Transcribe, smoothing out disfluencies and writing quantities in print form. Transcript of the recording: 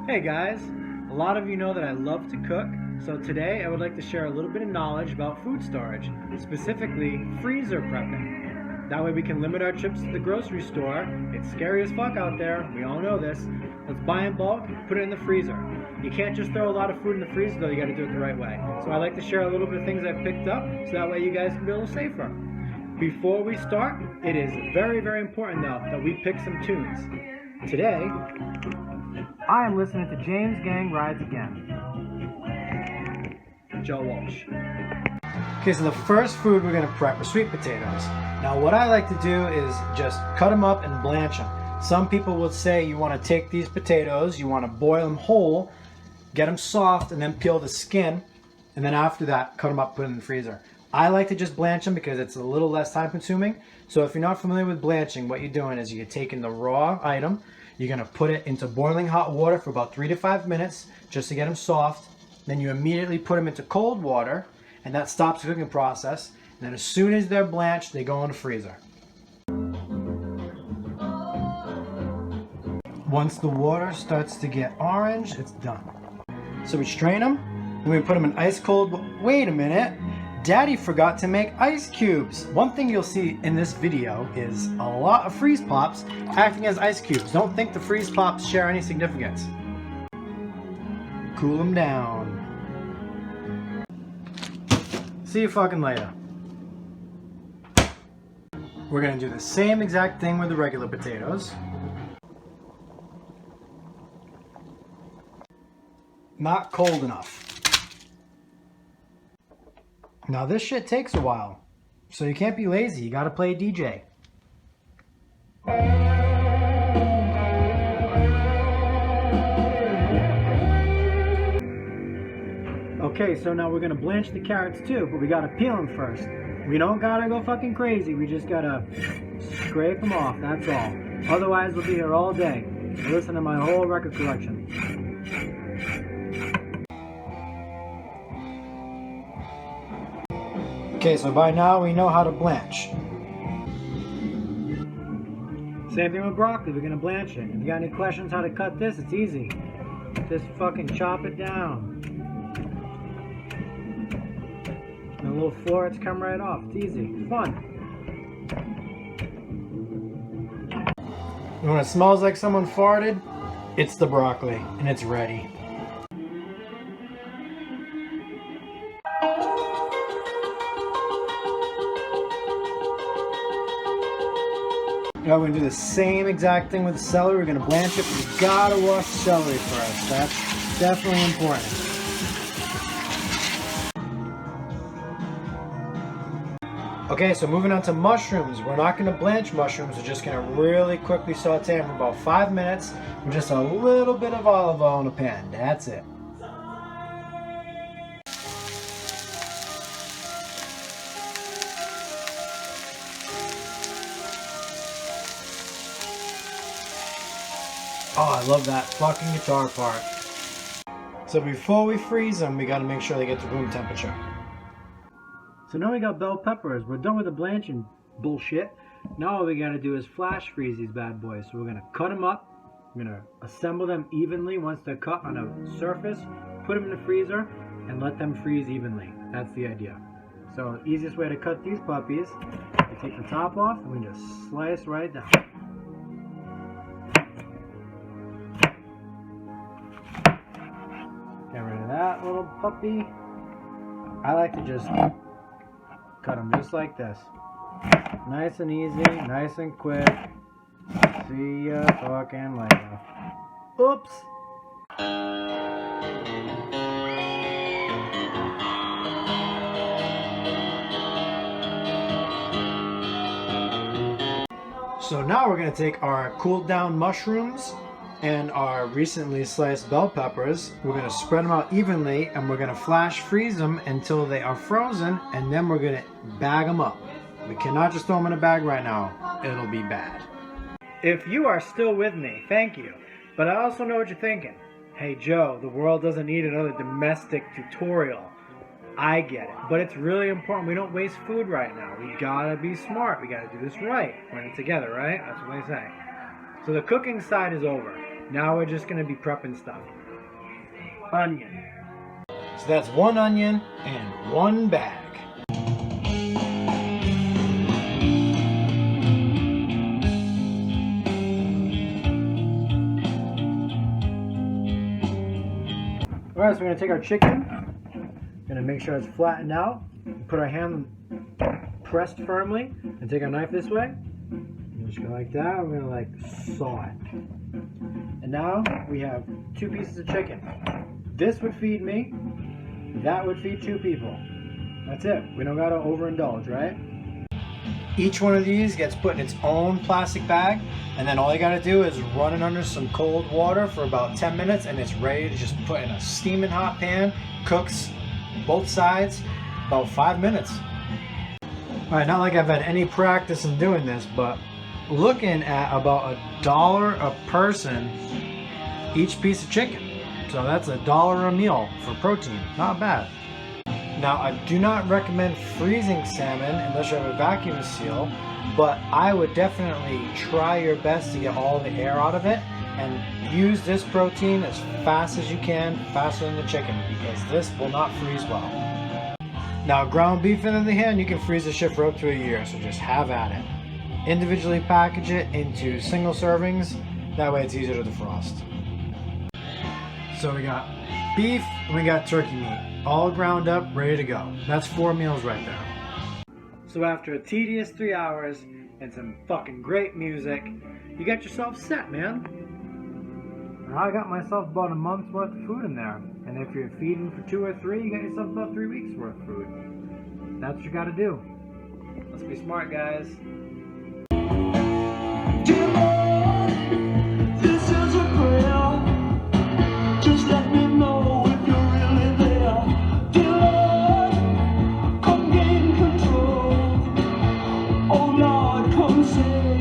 Hey guys, a lot of you know that I love to cook, so today I would like to share a little bit of knowledge about food storage, specifically freezer prepping. That way we can limit our trips to the grocery store. It's scary as fuck out there, we all know this. Let's buy in bulk, put it in the freezer. You can't just throw a lot of food in the freezer though, you gotta do it the right way. So I like to share a little bit of things I've picked up, so that way you guys can be a little safer. Before we start, it is very, very important though that we pick some tunes. Today, I am listening to James Gang Rides Again. Joe Walsh. Okay, so the first food we're going to prep are sweet potatoes. Now what I like to do is just cut them up and blanch them. Some people will say you want to take these potatoes, you want to boil them whole, get them soft, and then peel the skin, and then after that cut them up, put them in the freezer. I like to just blanch them because it's a little less time consuming. So if you're not familiar with blanching, what you're doing is you're taking the raw item, you're going to put it into boiling hot water for about 3 to 5 minutes just to get them soft. Then you immediately put them into cold water, and that stops the cooking process. And then as soon as they're blanched, they go in the freezer. Once the water starts to get orange, it's done. So we strain them, and we put them in ice cold. Wait a minute. Daddy forgot to make ice cubes. One thing you'll see in this video is a lot of freeze pops acting as ice cubes. Don't think the freeze pops share any significance. Cool them down. See you fucking later. We're gonna do the same exact thing with the regular potatoes. Not cold enough. Now this shit takes a while, so you can't be lazy, you gotta play DJ. Okay, so now we're gonna blanch the carrots too, but we gotta peel them first. We don't gotta go fucking crazy, we just gotta scrape them off, that's all. Otherwise we'll be here all day. Listen to my whole record collection. Okay, so by now we know how to blanch. Same thing with broccoli, we're gonna blanch it. If you got any questions how to cut this, it's easy. Just fucking chop it down. And the little florets come right off. It's easy, it's fun. And when it smells like someone farted, it's the broccoli, and it's ready. Now we're going to do the same exact thing with the celery. We're going to blanch it, but we gotta wash the celery first. That's definitely important. Okay, so moving on to mushrooms. We're not going to blanch mushrooms. We're just going to really quickly saute them for about 5 minutes with just a little bit of olive oil in the pan. That's it. Oh, I love that fucking guitar part. So before we freeze them, we gotta make sure they get to room temperature. So now we got bell peppers. We're done with the blanching bullshit. Now all we gotta do is flash freeze these bad boys. So we're gonna cut them up. We're gonna assemble them evenly once they're cut on a surface. Put them in the freezer and let them freeze evenly. That's the idea. So the easiest way to cut these puppies, we take the top off and we just slice right down. Get rid of that little puppy. I like to just cut them just like this. Nice and easy, nice and quick. See ya fucking later. Oops. So now we're going to take our cooled down mushrooms and our recently sliced bell peppers. We're going to spread them out evenly and we're going to flash freeze them until they are frozen, and then we're going to bag them up. We cannot just throw them in a bag right now. It'll be bad. If you are still with me, thank you. But I also know what you're thinking. Hey Joe, the world doesn't need another domestic tutorial. I get it. But it's really important we don't waste food right now. We gotta be smart. We gotta do this right. We're in it together, right? That's what they say. So the cooking side is over. Now we're just gonna be prepping stuff. Onion. So that's 1 onion and 1 bag. Alright, so we're gonna take our chicken, gonna make sure it's flattened out, put our hand pressed firmly, and take our knife this way. And just go like that. We're gonna like saw it. And now we have 2 pieces of chicken. This would feed me, that would feed 2 people. That's it. We don't gotta overindulge, right? Each one of these gets put in its own plastic bag, and then all you gotta do is run it under some cold water for about 10 minutes, and it's ready to just put in a steaming hot pan. Cooks both sides about 5 minutes. Alright, not like I've had any practice in doing this, but looking at about $1 a person each piece of chicken. So that's $1 a meal for protein. Not bad. Now, I do not recommend freezing salmon unless you have a vacuum seal, but I would definitely try your best to get all the air out of it and use this protein as fast as you can, faster than the chicken, because this will not freeze well. Now, ground beef, on the other hand, you can freeze this shit for up to a year, so just have at it. Individually package it into single servings, that way it's easier to defrost. So we got beef and we got turkey meat, all ground up, ready to go. That's 4 meals right there. So after a tedious 3 hours and some fucking great music, you got yourself set, man. And I got myself about a month's worth of food in there. And if you're feeding for 2 or 3, you got yourself about 3 weeks worth of food. That's what you gotta do. Let's be smart, guys. Dear Lord, this is a prayer. Just let me know if you're really there. Dear Lord, come gain control. Oh Lord, come save.